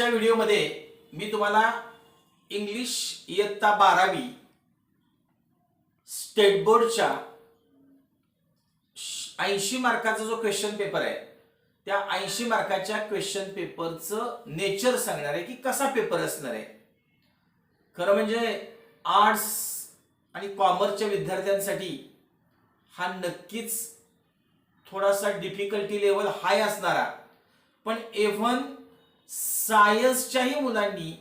आजच्या व्हिडिओमध्ये मी तुम्हाला इंग्लिश इयत्ता 12वी स्टेट बोर्डच्या 80 मार्काचा जो क्वेश्चन पेपर आहे त्या 80 मार्काच्या क्वेश्चन पेपरचं नेचर सांगणार आहे की कसा पेपर असणार आहे. खरं म्हणजे आर्ट्स आणि कॉमर्सच्या विद्यार्थ्यांसाठी हा नक्कीच थोडासा डिफिकल्टी लेवल हाय असणारा, पण इव्हन सायन्सच्याही मुलांनी,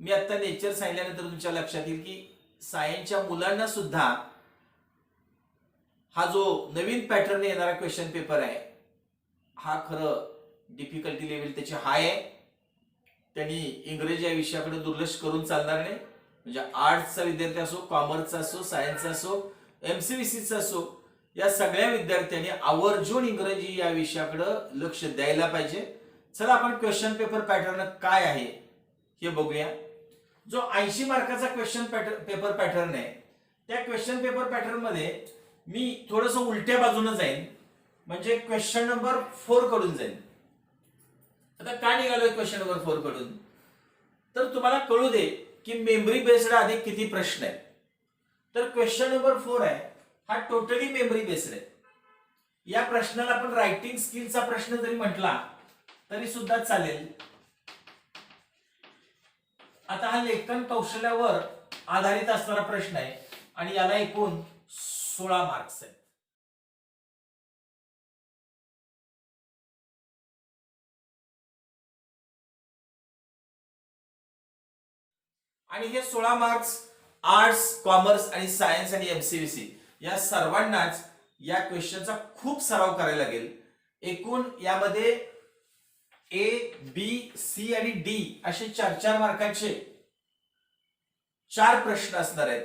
मी आता नेचर सांगितल्यानंतर तुमच्या लक्षात येईल की सायन्सच्या मुलांना सुद्धा हा जो नवीन पॅटर्न येणारा क्वेश्चन पेपर आहे हा खरं डिफिकल्टी लेवल त्याची हाय आहे. त्यांनी इंग्रजी या विषयाकडे दुर्लक्ष करून चालणार नाही. म्हणजे आर्ट्सचा विद्यार्थी असो, कॉमर्सचा असो, सायन्सचा असो, MCVCचा असो, या सगळ्या विद्यार्थ्यांनी आवर्जून इंग्रजी या विषयाकडे लक्ष द्यायला पाहिजे. चला आपण क्वेश्चन पेपर पॅटर्न काय आहे हे बघूया. जो 80 मार्काचा क्वेश्चन पेपर पॅटर्न आहे त्या क्वेश्चन पेपर पॅटर्न मध्ये मी थोडस उलट्या बाजूने जाईन, म्हणजे क्वेश्चन नंबर 4 कडून जाईन. आता का निघालोय क्वेश्चन नंबर 4 कडून, तर तुम्हाला कळू दे की मेमरी बेस्ड आधी किती प्रश्न आहेत. तर क्वेश्चन नंबर 4 आहे हा टोटली मेमरी बेस्ड आहे. या प्रश्नाला आपण रायटिंग स्किलचा प्रश्न जरी म्हटला तरी सुद्धा चालेल. आता हा लेखन कौशल्यावर आधारित असणारा प्रश्न आहे आणि याला एकूण 16 मार्क्स आहेत. आणि हे 16 मार्क्स आर्ट्स, कॉमर्स आणि सायन्स आणि MCVC या सर्वांनाच या क्वेश्चनचा खूप सराव करायला लागेल. एकूण यामध्ये A, B, C आणि D असे 4-4 मार्काचे 4 प्रश्न असणार आहेत.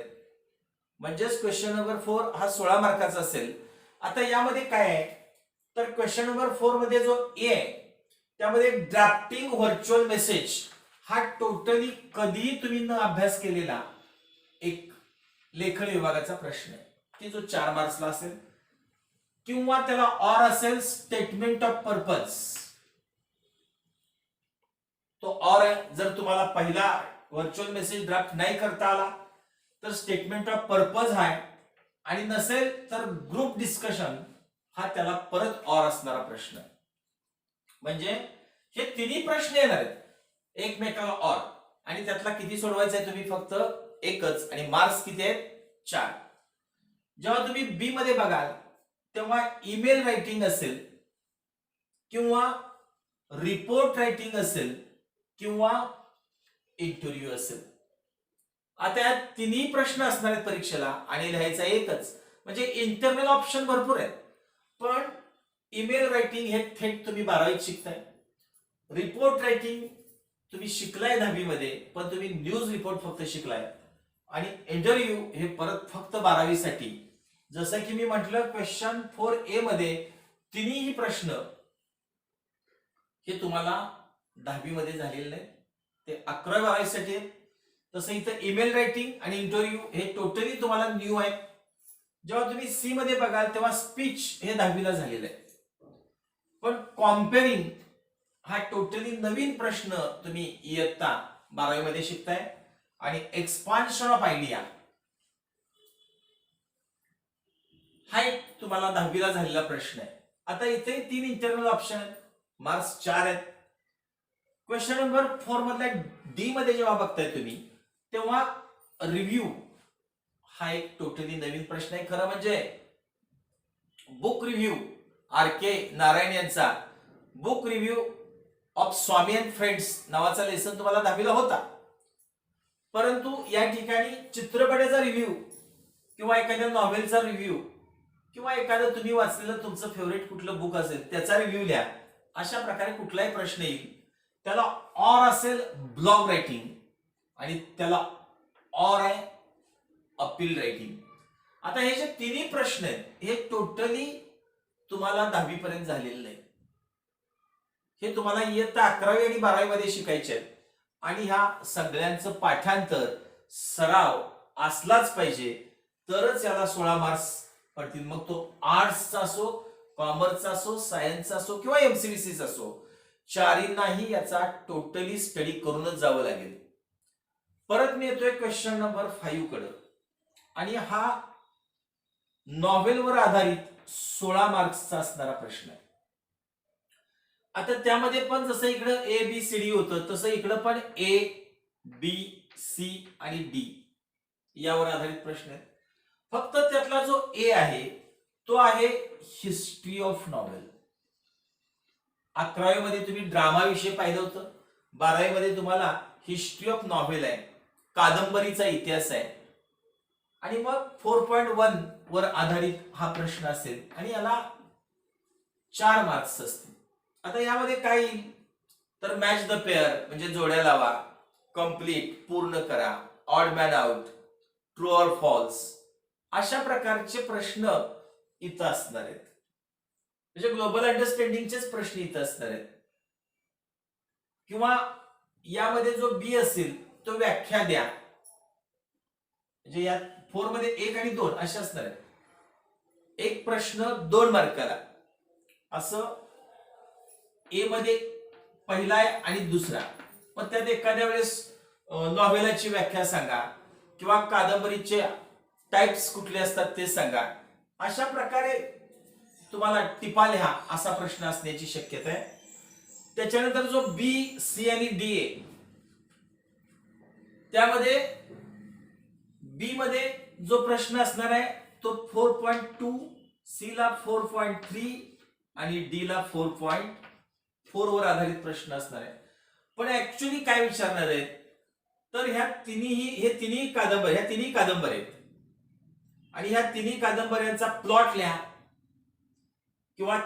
म्हणजेच क्वेश्चन नंबर 4 हा 16 मार्काचा असेल. आता यामध्ये काय आहे तर क्वेश्चन नंबर 4 मध्ये जो A आहे त्यामध्ये ड्राफ्टिंग व्हर्च्युअल मेसेज हा टोटली कधी तुम्ही न अभ्यास केलेला एक लेखन विभागाचा प्रश्न आहे की जो 4 मार्क्सला असेल, किंवा त्याला ऑर असेल स्टेटमेंट ऑफ पर्पज. तो ऑर जर तुम्हाला पहिला व्हर्च्युअल मेसेज ड्राफ्ट नाही करता आला तर स्टेटमेंट ऑफ पर्पज आहे, आणि नसेल तर ग्रुप डिस्कशन हा त्याला परत ऑर असणारा प्रश्न. म्हणजे हे तिन्ही प्रश्न येणार आहेत एकमेकाला ऑर, आणि त्यातला किती सोडवायचा आहे तुम्ही फक्त एकच, आणि मार्क्स किती आहेत 4. जेव्हा तुम्ही बी मध्ये बघाल तेव्हा ईमेल रायटिंग असेल, किंवा रिपोर्ट रायटिंग असेल, किंवा इंटरव्ह्यू असेल. आता या तिन्ही प्रश्न असणार आहेत परीक्षेला आणि लिहायचा एकच. म्हणजे इंटरनल ऑप्शन भरपूर आहेत, पण ईमेल रायटिंग हे थेट तुम्ही 12वीत शिकताय. रिपोर्ट रायटिंग तुम्ही शिकलाय 10वी मध्ये, पण तुम्ही न्यूज रिपोर्ट फक्त शिकलाय. आणि इंटरव्ह्यू हे परत फक्त 12वी साठी. जसं की मी म्हटलं क्वेश्चन 4A मध्ये तिन्ही प्रश्न हे तुम्हाला 10वी मध्ये झालेले नाही, ते 11वी-12वी साठी आहेत. तसं इथं ईमेल रायटिंग आणि इंटरव्ह्यू हे टोटली तुम्हाला न्यू आहे. जेव्हा तुम्ही सी मध्ये बघाल तेव्हा स्पीच हे 10वीला झालेलं आहे, पण कॉम्पेअरिंग हा टोटली नवीन प्रश्न तुम्ही इयत्ता 12वी मध्ये शिकताय. आणि एक्सपान्शन ऑफ आयडिया हा एक तुम्हाला 10वीला झालेला प्रश्न आहे. आता इथे 3 इंटरनल ऑप्शन आहेत, मार्क्स 4 आहेत. क्वेश्चन नंबर 4 मधल्या डी मध्ये जेव्हा बघताय तुम्ही तेव्हा रिव्ह्यू हा एक टोटली नवीन प्रश्न आहे. खरं म्हणजे बुक रिव्ह्यू RK नारायण यांचा book review of Swami and friends नावाचा लेसन तुम्हाला 10वीला होता, परंतु या ठिकाणी चित्रपटाचा रिव्ह्यू किंवा एखाद्या नॉव्हेलचा रिव्ह्यू किंवा एखादं तुम्ही वाचलेलं तुमचं फेवरेट कुठलं बुक असेल त्याचा रिव्ह्यू लिहा, अशा प्रकारे कुठलाही प्रश्न येईल त्याला ऑर असेल ब्लॉग रायटिंग, आणि त्याला ऑर आहे अपील रायटिंग. आता हे जे तिन्ही प्रश्न आहेत हे टोटली तुम्हाला 10वी पर्यंत झालेले नाही. हे तुम्हाला इयत्ता 11वी आणि 12वी मध्ये शिकायचे आहेत. आणि ह्या सगळ्यांचं पाठांतर सराव असलाच पाहिजे, तरच याला 16 मार्क्स पडतील. मग तो आर्ट्सचा असो, कॉमर्सचा असो, सायन्सचा असो किंवा MCVCचा असो. चारींनाही याचा टोटली स्टडी करूनच जावं लागेल. परत मी येतोय क्वेश्चन नंबर 5 कडे, आणि हा नॉव्हेलवर आधारित 16 मार्क्सचा असणारा प्रश्न आहे. आता त्यामध्ये पण जसं इकडं ABCD होतं तसं इकडं पण ABC आणि D यावर आधारित प्रश्न आहेत. फक्त त्यातला जो A आहे तो आहे हिस्ट्री ऑफ नॉव्हेल. 11वी मध्ये तुम्ही ड्रामा विषय पाहिलं होतं, 12वी मध्ये तुम्हाला हिस्ट्री ऑफ नॉव्हेल आहे, कादंबरीचा इतिहास आहे, आणि मग 4.1 वर आधारित हा प्रश्न असेल आणि याला 4 मार्क्स असतील. आता यामध्ये काय येईल तर मॅच द पेअर म्हणजे जोड्या लावा, कंप्लीट पूर्ण करा, odd man out, true or false, अशा प्रकारचे प्रश्न इथं असणार आहेत. म्हणजे ग्लोबल अंडरस्टँडिंगचेच प्रश्न इथं असणार आहेत. किंवा यामध्ये जो बी असेल तो व्याख्या द्या, म्हणजे या 4 मध्ये 1 आणि 2 असे असणार आहेत. एक प्रश्न 2 मार्काला, असं ए मध्ये पहिला आहे आणि दुसरा, मग त्यात एखाद्या वेळेस नॉव्हेलाची व्याख्या सांगा किंवा कादंबरीचे टाइप्स कुठले असतात ते सांगा. अशा प्रकारे तुम्हाला टिपा लिहा असा प्रश्न असण्याची शक्यता आहे. त्याच्यानंतर जो बी, सी आणि डी आहे त्यामध्ये बी मध्ये जो प्रश्न असणार आहे तो 4.2, सी ला 4.3 आणि डी ला 4.4 वर आधारित प्रश्न असणार आहे. पण ऍक्च्युअली काय विचारणार आहेत तर ह्या तिन्ही कादंबऱ्या आहेत आणि ह्या तिन्ही कादंबऱ्यांचा प्लॉट लिहा किंवा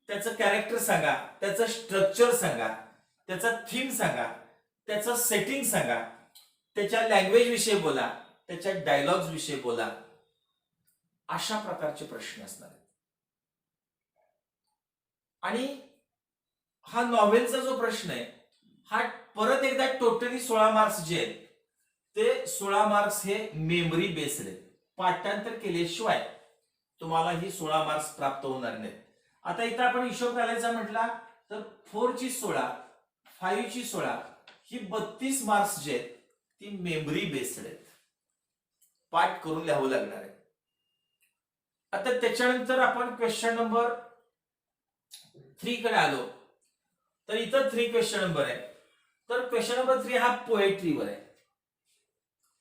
त्याचं कॅरेक्टर सांगा, त्याचं स्ट्रक्चर सांगा, त्याचा थीम सांगा, त्याचं सेटिंग सांगा, त्याच्या लँग्वेज विषयी बोला, त्याच्या डायलॉग्स विषयी बोला, अशा प्रकारचे प्रश्न असणार आहेत. आणि हा नॉव्हेलचा जो प्रश्न आहे हा परत एकदा टोटली 16 मार्क्स जे आहेत ते 16 मार्क्स हे मेमरी बेस्ड आहेत. पाठांतर केल्याशिवाय तुम्हाला ही 16 मार्क्स प्राप्त होणार नाहीत. आता इथं आपण हिशोब घालायचा म्हटला तर 4 ची 16, 5 ची 16 ही 32 मार्क्स जे आहेत ती मेमरी बेस्ड आहेत, पाठ करून लिहावं लागणार आहे. आता त्याच्यानंतर आपण क्वेश्चन नंबर 3 कडे आलो तर इथं 3 क्वेश्चन नंबर आहे. तर क्वेश्चन नंबर 3 हा पोएट्रीवर आहे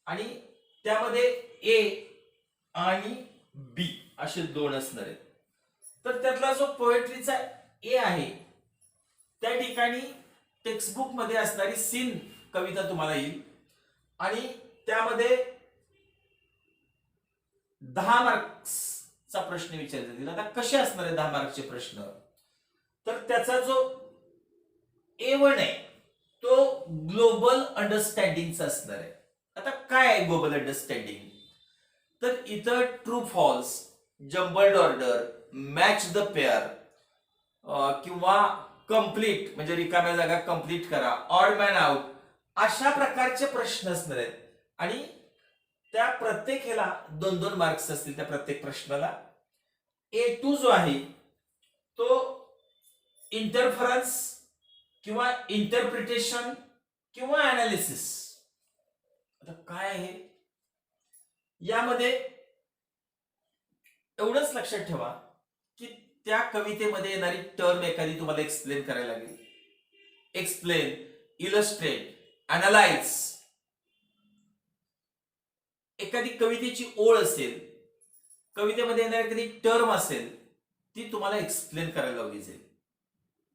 आणि त्यामध्ये ए आणि बी असे 2 असणार आहेत. तर त्यातला जो पोएट्रीचा ए आहे त्या ठिकाणी टेक्स्टबुक मध्ये असणारी सीन कविता तुम्हाला येईल आणि त्यामध्ये 10 मार्क्सचा प्रश्न विचारला जाईल. आता कसे असणार आहे 10 मार्कचे प्रश्न तर त्याचा जो A1 आहे तो ग्लोबल अंडरस्टँडिंगचा असणार आहे. आता काय आहे ग्लोबल अंडरस्टँडिंग तर इथं true false, jumbled order, match the pair किंवा कंप्लीट म्हणजे रिकाम्या जागा कंप्लीट करा, ऑड मॅन आउट, अशा प्रकारचे प्रश्न असणार आहेत. आणि त्या प्रत्येक ह्याला 2-2 मार्क्स असतील त्या प्रत्येक प्रश्नाला. A2 जो आहे तो इंटरफरन्स किंवा इंटरप्रिटेशन किंवा अनालिसिस. आता काय आहे यामध्ये एवढंच लक्षात ठेवा की त्या कवितेमध्ये येणारी टर्म एखादी तुम्हाला एक्सप्लेन करायला लागेल. Explain, illustrate, analyse. एखादी कवितेची ओळ असेल, कवितेमध्ये येणारी एखादी टर्म असेल ती तुम्हाला एक्सप्लेन करायला लावली जाईल.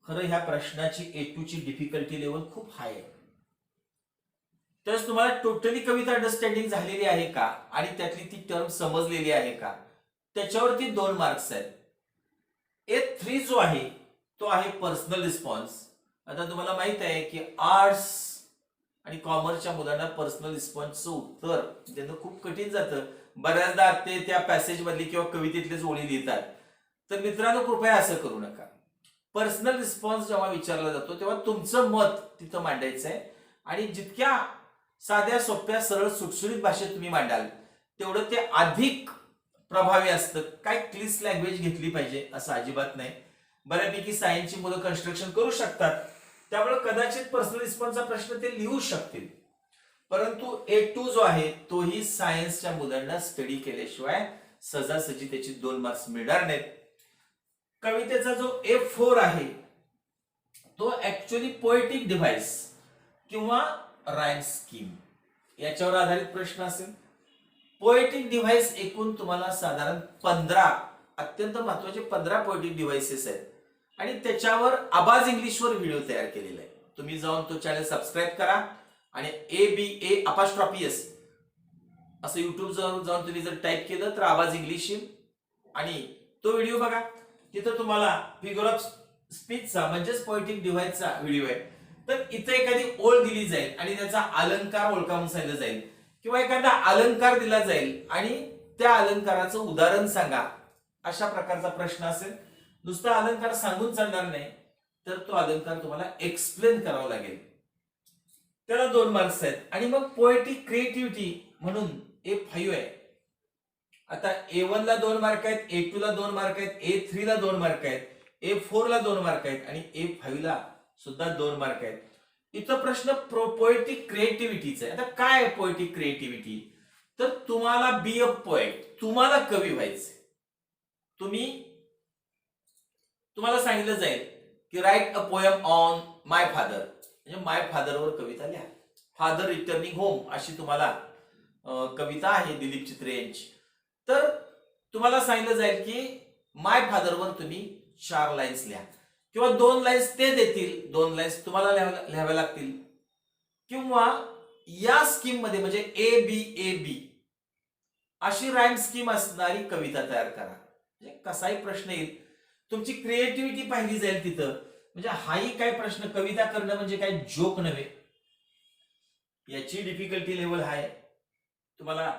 खरं ह्या प्रश्नाची A2 ची डिफिकल्टी लेवल खूप हाय आहे. तर तुम्हाला टोटली कविता अंडरस्टँडिंग झालेली आहे का आणि त्यातली ती टर्म समजलेली आहे का त्याच्यावरती 2 मार्क्स आहेत. A3 जो आहे तो आहे पर्सनल रिस्पॉन्स. आता तुम्हाला माहित आहे की आर्ट्स आणि कॉमर्सच्या मुलांना पर्सनल रिस्पॉन्सचं उत्तर त्यांना खूप कठीण जातं. बऱ्याचदा ते त्या पॅसेज मधली किंवा कवितेतलेच ओळी लिहितात. तर मित्रांनो कृपया असं करू नका. पर्सनल रिस्पॉन्स जेव्हा विचारला जातो तेव्हा तुमचं मत तिथं मांडायचं आहे आणि जितक्या साध्या सोप्या सरळ सुटसुटीत भाषेत तुम्ही मांडाल तेवढं ते अधिक प्रभावी असतं. काय क्लिष्ट लँग्वेज घेतली पाहिजे असं अजिबात नाही. बऱ्यापैकी सायन्सची मुलं कन्स्ट्रक्शन करू शकतात, त्यामुळे कदाचित पर्सनल रिस्पॉन्सचा प्रश्न ते लिहू शकतील. परंतु A2 जो आहे तोही सायन्सच्या मुलांना स्टडी केल्याशिवाय सहजासहजी त्याची 2 मार्क्स मिळणार नाहीत. कवितेचा जो A4 आहे तो ऍक्च्युअली पोएटिक डिव्हाइस किंवा राईम स्कीम याच्यावर आधारित प्रश्न असेल. पोएटिक डिव्हाइस एकूण तुम्हाला साधारण 15 अत्यंत महत्वाचे 15 पोएटिक डिव्हाइसेस आहेत आणि त्याच्यावर आवाज इंग्लिशवर व्हिडिओ तयार केलेला आहे. तुम्ही जाऊन तो चॅनल सबस्क्राईब करा आणि ABA' असं युट्यूब जाऊन तुम्ही जर टाईप केलं तर आवाज इंग्लिश येईल आणि तो व्हिडिओ बघा. तिथं तुम्हाला फिगर ऑफ स्पीचचा म्हणजेच पोएटिक डिव्हाइसचा व्हिडिओ आहे. तर इथे एखादी ओळ दिली जाईल आणि त्याचा अलंकार ओळखावून सांगितलं जाईल किंवा एखादा अलंकार दिला जाईल आणि त्या अलंकाराचं उदाहरण सांगा, अशा प्रकारचा प्रश्न असेल. नुसता अलंकार सांगून चालणार नाही, तर तो अलंकार तुम्हाला एक्सप्लेन करावा लागेल. त्याला 2 मार्क्स आहेत. आणि मग पोएटिक क्रिएटिव्हिटी म्हणून A5 आहे. आता A1 ला 2 मार्क आहेत, A2 ला 2 मार्क आहेत, A3 ला 2 मार्क आहेत, A4 ला 2 मार्क आहेत आणि A5 ला सुद्धा 2 मार्क आहेत. इथं प्रश्न पोएटिक क्रिएटिव्हिटीचा आहे. आता काय आहे पोएटिक क्रिएटिव्हिटी? तर तुम्हाला बी अ पोएट, तुम्हाला कवी व्हायचे. तुम्हाला सांगितलं जाईल की right a poem on my father, म्हणजे माय फादरवर कविता लिहा. फादर रिटर्निंग होम अशी तुम्हाला कविता आहे दिलीप चित्रे यांची. तर तुम्हाला सांगितलं जाईल की माय फादरवर तुम्ही 4 लाईन्स लिहा किंवा 2 लाईन्स ते देतील, 2 लाईन्स तुम्हाला लिहाव्या लागतील किंवा या स्कीम मध्ये म्हणजे ABAB अशी राईम स्कीम असणारी कविता तयार करा. म्हणजे कसाही प्रश्न येईल, तुमची क्रिएटिव्हिटी पाहिली जाईल तिथं. म्हणजे हाही काय प्रश्न, कविता करणं म्हणजे काय जोक नव्हे, याची डिफिकल्टी लेवल हाय. तुम्हाला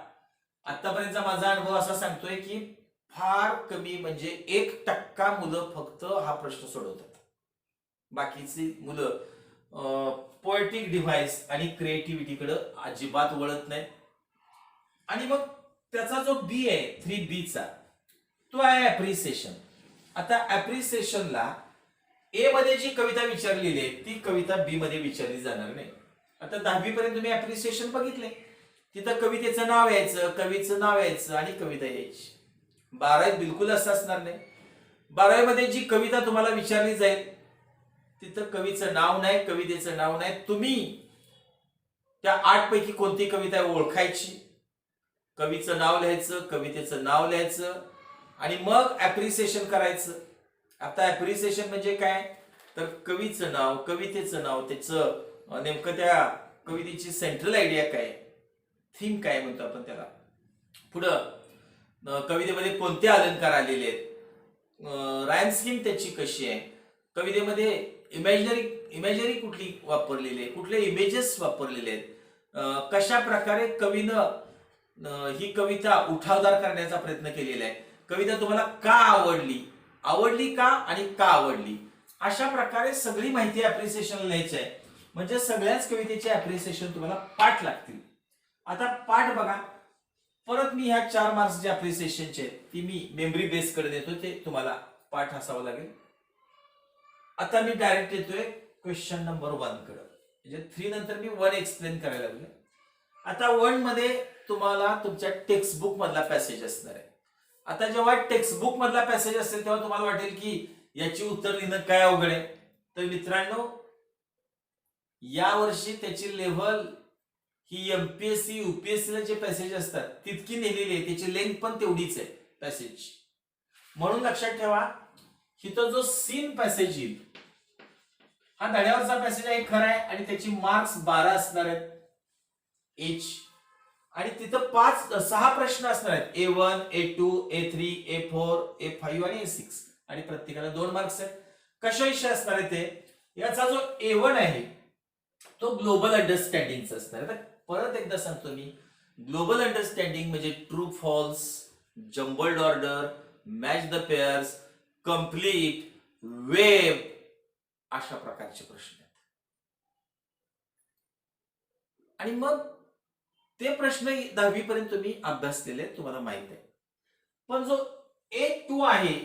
आतापर्यंतचा माझा अनुभव असा सांगतोय की फार कमी म्हणजे 1% मुलं फक्त हा प्रश्न सोडवतात. बाकीची मुलं पोएटिक डिव्हाइस आणि क्रिएटिव्हिटीकडे अजिबात वळत नाही. आणि मग त्याचा जो बी आहे 3B चा तो आहे अप्रिसिएशन. आता अप्रिसिएशनला ए मध्ये जी कविता विचारलेली आहे ती कविता बी मध्ये विचारली जाणार नाही. आता 10वी पर्यंत तुम्ही अप्रिसिएशन बघितले, तिथं कवितेचं नाव यायचं, कवीचं नाव यायचं आणि कविता यायची. 12वीत बिलकुल असं असणार नाही. 12वी मध्ये जी कविता तुम्हाला विचारली जाईल तिथं कवीचं नाव नाही, कवितेचं नाव नाही. तुम्ही त्या 8 पैकी कोणती कविता ओळखायची, कवीचं नाव लिहायचं, कवितेचं नाव लिहायचं आणि मग अप्रिसिएशन करायचं. आता अप्रिसिएशन म्हणजे काय, तर कवीचं नाव, कवितेचं नाव, त्याचं नेमकं त्या कवितेची सेंट्रल आयडिया काय, थीम काय म्हणतो आपण त्याला, पुढं कवितेमध्ये कोणते अलंकार आलेले आहेत, राईम स्कीम त्याची कशी आहे, कवितेमध्ये इमॅजिनरी कुठली वापरलेली आहे, कुठले इमेजेस वापरलेले आहेत, कशा प्रकारे कवीनं ही कविता उठावदार करण्याचा प्रयत्न केलेला आहे, कविता तुम्हाला का आवडली का आणि का आवडली, अशा प्रकारे सगळी माहिती अप्रिसिएशन लिहायची आहे. म्हणजे सगळ्याच कवितेचे अप्रिसिएशन तुम्हाला पाठ लागतील. आता पाठ बघा, परत मी ह्या 4 मार्क्स जे अप्रिसिएशनचे आहेत ती मी मेमरी बेस कडे देतो, ते तुम्हाला पाठ असावं लागेल. आता मी डायरेक्ट येतोय क्वेश्चन नंबर 1 कडे. म्हणजे 3 नंतर मी 1 एक्सप्लेन करायला लागले. आता 1 मध्ये तुम्हाला तुमच्या टेक्स्ट बुक मधला पॅसेज असणार आहे. आता जेव्हा टेक्स्ट बुक मधला पॅसेज असेल तेव्हा तुम्हाला वाटेल की याची उत्तर लिहिणं काय अवघड आहे. तर मित्रांनो, या वर्षी त्याची लेव्हल ही MPSC UPSC ला जे पॅसेज असतात तितकी नेलेली आहे, त्याची लेंथ पण तेवढीच आहे पॅसेज. म्हणून लक्षात ठेवा, इथं जो सीन पॅसेज येईल हा धड्यावरचा पॅसेज आहे खरं आहे आणि त्याची मार्क्स 12 असणार आहेत एच. आणि तिथं 6 प्रश्न असणार आहेत, A1, A2, A3, A4, A5 आणि A6 आणि प्रत्येकाला 2 मार्क्स आहेत. कशाविषयी असणार आहे ते, याचा जो A1 आहे तो ग्लोबल अंडरस्टँडिंगचा असणार आहे. परत एकदा सांगतो मी, ग्लोबल अंडरस्टँडिंग म्हणजे true false, jumbled order, match the pairs, complete, web अशा प्रकारचे प्रश्न आहेत. आणि मग ते प्रश्न 10वी पर्यंत तुम्ही अभ्यासलेले तुम्हाला माहित आहे. पण जो A2 आहे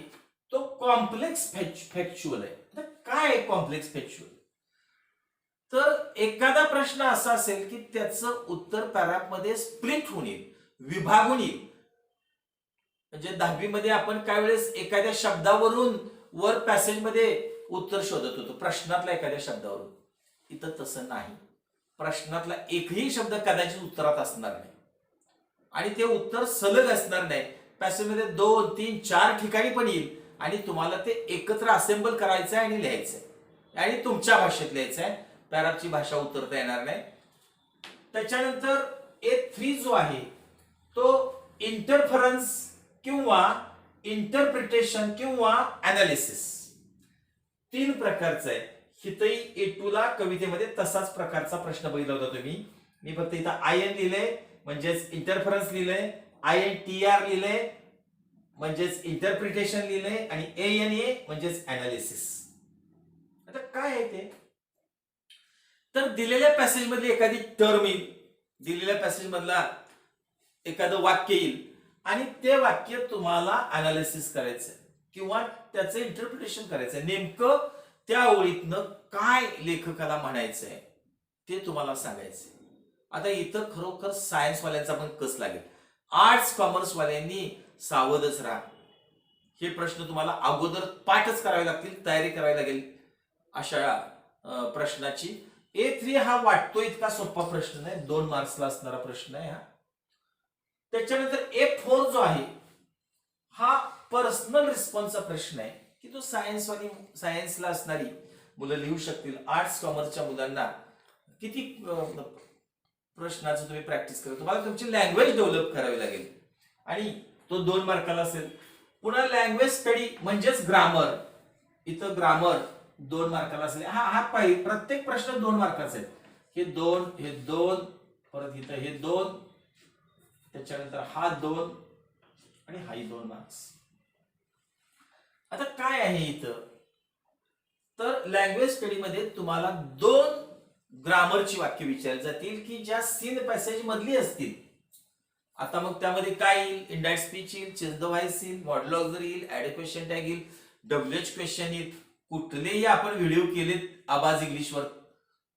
तो कॉम्प्लेक्स फॅक्च्युअल आहे. आता काय आहे कॉम्प्लेक्स फॅक्च्युअल? तर एखादा प्रश्न असा असेल की त्याचं उत्तर पॅरामध्ये स्प्लिट होऊन येईल, विभागून येईल. म्हणजे 10वी मध्ये आपण काय वेळेस एखाद्या शब्दावरून वर पॅसेजमध्ये उत्तर शोधत होतो, प्रश्नातल्या एखाद्या शब्दावरून. इथं तसं नाही. प्रश्नातला एकही शब्द कदाचित उत्तरात असणार नाही आणि ते उत्तर सलग असणार नाही. पॅसेजमध्ये 2, 3, 4 ठिकाणी पण येईल आणि तुम्हाला ते एकत्र असेंबल करायचं आहे आणि लिहायचंय आणि तुमच्या भाषेत लिहायचंय. पॅराची भाषा उतरता येणार नाही. त्याच्यानंतर A3 जो आहे तो इंटरफरन्स किंवा इंटरप्रिटेशन किंवा अनालिसिस 3 प्रकारचा आहे. हितही A2 ला कवितेमध्ये तसाच प्रकारचा प्रश्न बघितला होता तुम्ही. मी फक्त इथं IN लिहिलंय म्हणजेच इंटरफरन्स लिहिलंय, INTR लिहिलंय म्हणजेच इंटरप्रिटेशन लिहिलंय आणि ANA म्हणजेच अनालिसिस. आता काय आहे ते? तर दिलेल्या पॅसेज मधली एखादी टर्म येईल, दिलेल्या पॅसेज मधला एखादं वाक्य येईल आणि ते वाक्य तुम्हाला अनालिसिस करायचंय किंवा त्याचं इंटरप्रिटेशन करायचंय. नेमकं त्या ओळीतनं काय लेखकाला म्हणायचंय ते तुम्हाला सांगायचंय. आता इथं खरोखर सायन्स वाल्यांचा पण कस लागेल. आर्ट्स कॉमर्स वाल्यांनी सावधच राहा. हे प्रश्न तुम्हाला अगोदर पाठच करावे लागतील, तयारी करावी लागेल अशा प्रश्नाची. A3 हा वाटतो इतका सोपा प्रश्न नाही, 2 मार्क्सला असणारा प्रश्न आहे हा. त्याच्यानंतर A4 जो आहे हा पर्सनल रिस्पॉन्सचा प्रश्न आहे की तो सायन्सला असणारी मुलं लिहू शकतील. आर्ट्स कॉमर्सच्या मुलांना किती प्रश्नाचं तुम्ही प्रॅक्टिस करा, तुम्हाला तुमची लँग्वेज डेव्हलप करावी लागेल आणि तो 2 मार्काला असेल. पुन्हा लँग्वेज स्टडी म्हणजेच ग्रामर, इथं ग्रामर 2 मार्काला असेल. हा प्रत्येक प्रश्न 2 मार्काचा आहे. हे 2, हे 2, परत इथं हे 2, त्याच्यानंतर हा 2 आणि हाही 2 मार्क्स. आता काय आहे इथं? तर लँग्वेज स्टडी मध्ये तुम्हाला 2 ग्रामरची वाक्य विचारली जातील की ज्या सीन पॅसेज मधली असतील. आता मग त्यामध्ये काय येईल? इंडायरेक्ट स्पीच येईल, चेंज द व्हॉइस येईल, मॉडेल ऑक्झिलरी येईल, ऍड अ क्वेश्चन टॅग येईल, WH क्वेश्चन येईल. कुठलेही आपण व्हिडिओ केलेत आवाज इंग्लिशवर,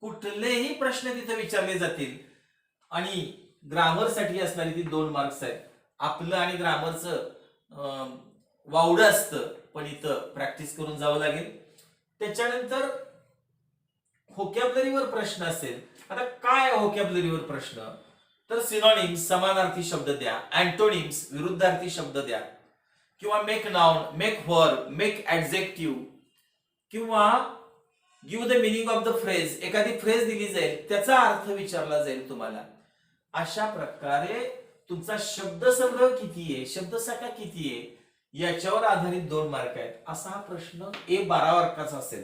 कुठलेही प्रश्न तिथे विचारले जातील आणि ग्रामरसाठी असणारी ती 2 मार्क्स आहेत. आपलं आणि ग्रामरचं वावडं असतं पण इथं प्रॅक्टिस करून जावं लागेल. त्याच्यानंतर व्होकॅब्युलरीवर प्रश्न असेल. आता काय व्होकॅब्युलरीवर प्रश्न? तर सिनॉनिम्स समानार्थी शब्द द्या, अँटोनिम्स विरुद्धार्थी शब्द द्या किंवा make noun, make verb, make adjective किंवा give the meaning of the phrase. एखादी फ्रेज दिली जाईल त्याचा अर्थ विचारला जाईल तुम्हाला. अशा प्रकारे तुमचा शब्दसंग्रह किती आहे, शब्दसाठा किती आहे याच्यावर आधारित 2 मार्क आहेत. असा हा प्रश्न A12 मार्काचा असेल.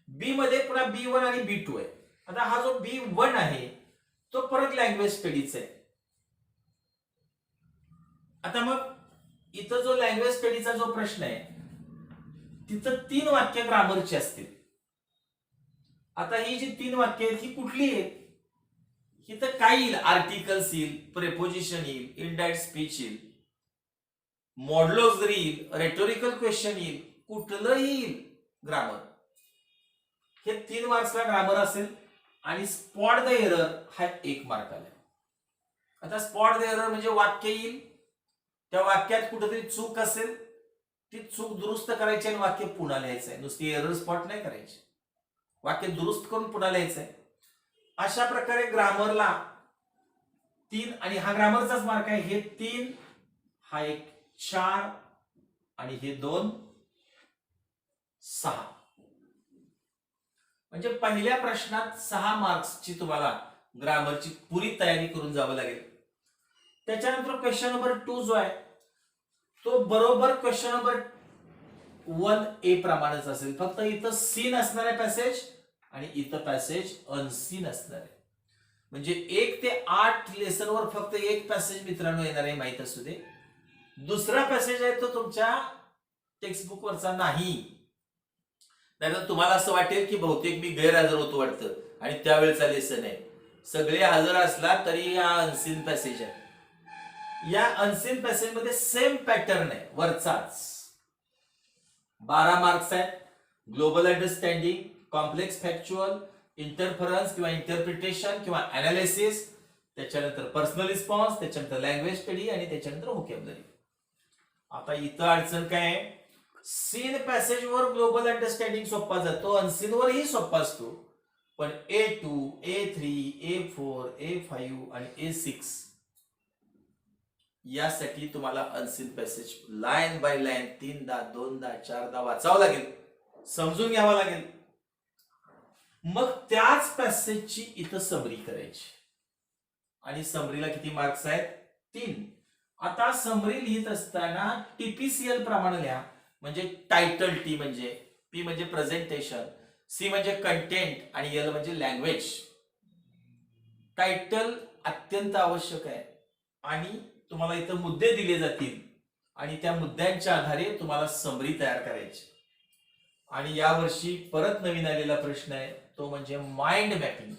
बी मध्ये पुन्हा B1 आणि B2 आहे. आता हा जो B1 आहे तो परत लँग्वेज स्टडीचा आहे. आता मग इथं जो लँग्वेज स्टडीचा जो प्रश्न आहे तिथं 3 वाक्य ग्रामरची असतील. आता ही जी 3 वाक्य आहेत ही कुठली आहेत? इथं काय येईल? आर्टिकल्स येईल, प्रेपोजिशन येईल, इनडायरेक्ट स्पीच येईल, मॉडेल ऑक्झिलरी येईल, रेटोरिकल क्वेश्चन येईल, कुठलंही येईल ग्रामर. हे 3 मार्क्सला ग्रामर असेल आणि स्पॉट द एरर हा 1 मार्क आला. आता स्पॉट द एरर म्हणजे वाक्य येईल, त्या वाक्यात कुठेतरी चूक असेल, ती चूक दुरुस्त करायची आणि वाक्य पुन्हा लिहायचं आहे. नुसती एरर स्पॉट नाही करायची, वाक्य दुरुस्त करून पुन्हा लिहायचं आहे. अशा प्रकारे ग्रामरला 3 आणि हा ग्रामरचाच मार्क आहे. हे 3, हा 1 4 आणि हे 2 6. म्हणजे पहिल्या प्रश्नात 6 मार्क्सची तुम्हाला ग्रामरची पुरी तयारी करून जावं लागेल. त्याच्यानंतर क्वेश्चन नंबर 2 जो आहे तो बरोबर क्वेश्चन नंबर 1A प्रमाणेच असेल. फक्त इथं सीन असणार आहे पॅसेज आणि इथं पॅसेज अनसीन असणार आहे. म्हणजे 1 ते 8 लेसनवर फक्त 1 पॅसेज मित्रांनो येणार आहे, माहित असू दे. दुसरा पॅसेज आहे तो तुमच्या टेक्स्टबुक वरचा नाही. नाहीतर तुम्हाला असं वाटेल की बहुतेक मी गैरहजर होतो वाटतं आणि त्यावेळेचा लेसन आहे. सगळे हजर असला तरी हा अनसीन पॅसेज आहे. या अनसीन पॅसेज मध्ये सेम पॅटर्न आहे वरचाच. 12 मार्क्स आहेत. Global understanding, complex factual, interference किंवा इंटरप्रिटेशन किंवा अनालिसिस, त्याच्यानंतर पर्सनल रिस्पॉन्स, त्याच्यानंतर लँग्वेज स्टडी आणि त्याच्यानंतर व्होकॅब्युलरी. आता इथं अडचण काय आहे, सीन पॅसेज वर ग्लोबल अंडरस्टँडिंग सोपा जातो, अनसीन वरही सोपा असतो, पण A2, A3, A4, A5 आणि A6 यासाठी तुम्हाला unseen passage line by line 3दा 2दा 4दा वाचावं लागेल, समजून घ्यावं लागेल. मग त्याच पॅसेजची इथं समरी करायची आणि समरीला किती मार्क्स आहेत? 3. आता समरी लिहित असताना टीपीसीएल प्रमाणे लिहा. म्हणजे टायटल, टी म्हणजे, पी म्हणजे प्रेझेंटेशन, सी म्हणजे कंटेंट आणि एल म्हणजे लँग्वेज. टायटल अत्यंत आवश्यक आहे आणि तुम्हाला इथं मुद्दे दिले जातील आणि त्या मुद्द्यांच्या आधारे तुम्हाला समरी तयार करायची. आणि यावर्षी परत नवीन आलेला प्रश्न आहे तो म्हणजे माइंड मॅपिंग.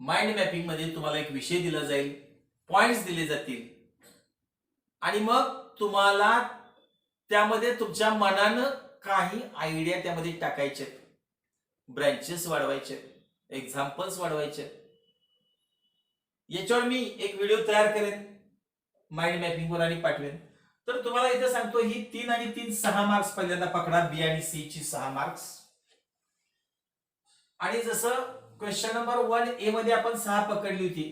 माइंड मॅपिंग मध्ये तुम्हाला एक विषय दिला जाईल, पॉइंट्स दिले जातील आणि मग तुम्हाला त्यामध्ये तुमच्या मनानं काही आयडिया त्यामध्ये टाकायचे, ब्रँचेस वाढवायचे, एक्झाम्पल्स वाढवायचे. याच्यावर मी एक व्हिडिओ तयार करेन माइंड मॅपिंग वर आणि पाठवेन. तर तुम्हाला इथं सांगतो ही 3 आणि 3 6 मार्क्स पहिल्यांदा पकडा, बी आणि सी ची 6 मार्क्स. आणि जसं क्वेश्चन नंबर 1A मध्ये आपण 6 पकडली होती,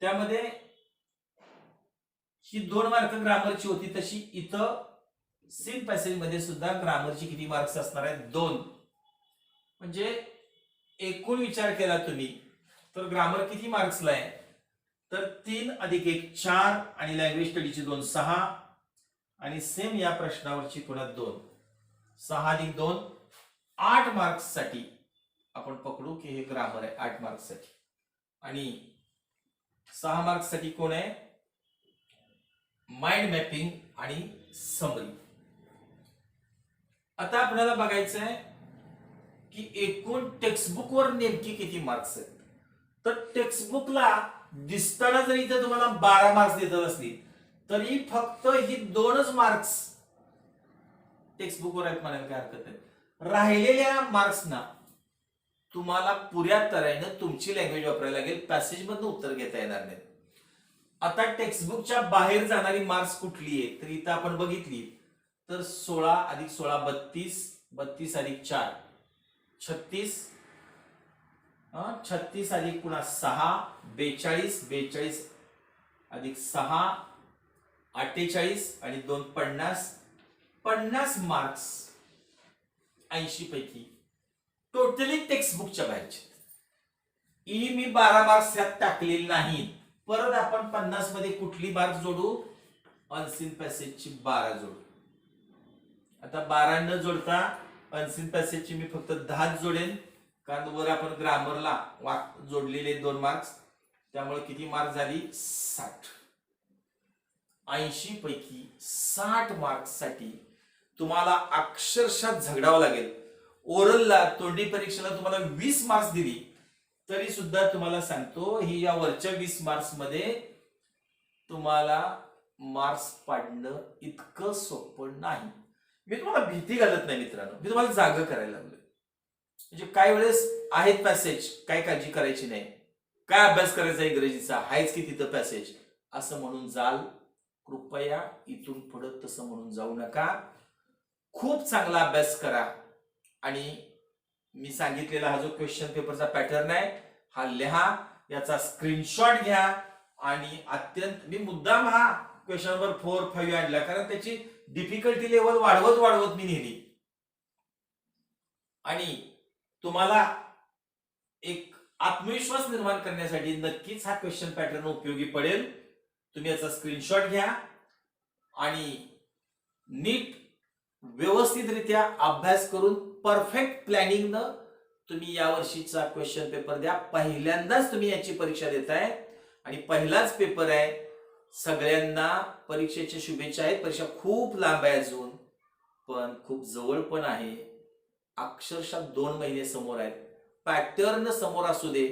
त्यामध्ये ही 2 मार्क ग्रामरची होती, तशी इथं सीन पॅसेज मध्ये सुद्धा ग्रामरची किती मार्क्स असणार आहेत? 2. म्हणजे एकूण विचार केला तुम्ही तर ग्रामर किती मार्क्सला आहे? तर 3 अधिक 1 4 आणि लँग्वेज स्टडीची 2 6 आणि सेम या प्रश्नावरची पुन्हा 2. 6 अधिक 2 8 मार्क्स साठी आपण पकडू की हे ग्रामर आहे 8 मार्क्स साठी. आणि 6 मार्क्स साठी कोण आहे? माइंड मॅपिंग आणि समरी. आता आपल्याला बघायचं आहे की एकूण टेक्स्टबुक वर नेमकी किती मार्क्स आहेत. तर टेक्स्टबुकला दिसताना जर इथे तुम्हाला 12 मार्क्स देत असली तरी फक्त ही 2च मार्क्स टेक्स्टबुक वर आहेत म्हणायला काय हरकत नाही. राहिलेल्या मार्क्सना तुम्हाला पुऱ्या तऱ्हेनं तुमची लँग्वेज वापरायला लागेल, पॅसेज मधून उत्तर घेता येणार नाही. आता टेक्स्टबुकच्या बाहेर जाणारी मार्क्स कुठली आहे तर इथं आपण बघितली तर 16 अधिक 16 32, 32 अधिक 4 36, 36 अधिक पुन्हा 6 42, 42 अधिक 6 48 आणि 2 50, 50 मार्क्स 80 पैकी टोटली टेक्स्टबुकच्या बाहेरचे. मी 12 मार्क्स यात टाकलेले नाही. परत आपण 50 मध्ये कुठली मार्क्स जोडू? अनसीन पॅसेजची 12 जोडू. आता 12 न जोडता अनसीन पॅसेजची मी फक्त 10 जोडेन, कारण वर आपण ग्रामरला जोडलेले 2 मार्क्स, त्यामुळे किती मार्क झाली? 60. 80 पैकी 60 मार्क्स साठी तुम्हाला अक्षरशः झगडावं लागेल. ओरलला, तोंडी परीक्षेला तुम्हाला 20 मार्क्स दिली तरी सुद्धा तुम्हाला सांगतो ही या वरच्या 20 मार्क्स मध्ये तुम्हाला मार्क्स पाडणं इतकं सोपं नाही. मी तुम्हाला भीती घालत नाही मित्रांनो, मी तुम्हाला जागा करायला लागलोय. म्हणजे काय वेळेस आहेत पॅसेज, काय काळजी करायची नाही, काय अभ्यास करायचा इंग्रजीचा, आहेच की तिथं पॅसेज असं म्हणून जाल. कृपया इथून पुढे तसं म्हणून जाऊ नका. खूप चांगला अभ्यास करा आणि मी सांगितलेला हा जो क्वेश्चन पेपरचा पॅटर्न आहे हा लिहा, याचा स्क्रीनशॉट घ्या आणि अत्यंत, मी मुद्दाम हा क्वेश्चन नंबर 4, 5 आणला कारण त्याची डिफिकल्टी लेवल वाढवत वाढवत मी नेली आणि तुम्हाला एक आत्मविश्वास निर्माण करण्यासाठी नक्कीच हा क्वेश्चन पॅटर्न उपयोगी पडेल. तुम्ही याचा स्क्रीनशॉट घ्या आणि नीट व्यवस्थितरित्या अभ्यास करून परफेक्ट प्लॅनिंग न तुम्ही या वर्षीचा क्वेश्चन पेपर द्या. पहिल्यांदाच तुम्ही याची परीक्षा देताय आणि पहिलाच पेपर आहे. सगळ्यांना परीक्षेच्या शुभेच्छा आहेत. परीक्षा खूप लांब आहे अजून, पण खूप जवळ पण आहे. अक्षरशः 2 महिने समोर आहेत. पॅटर्न समोर असू दे.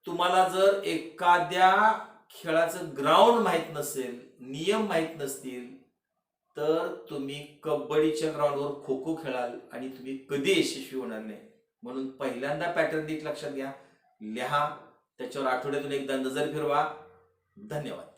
तुम्हाला जर एखाद्या खेळाचं ग्राउंड माहित नसेल, नियम माहित नसतील तर तुम्ही कबड्डीच्या ग्राउंडवर खो खो खेळाल आणि तुम्ही कधी यशस्वी होणार नाही. म्हणून पहिल्यांदा पॅटर्न नीट लक्षात घ्या, लिहा, त्याच्यावर आठवड्यातून एकदा नजर फिरवा. धन्यवाद.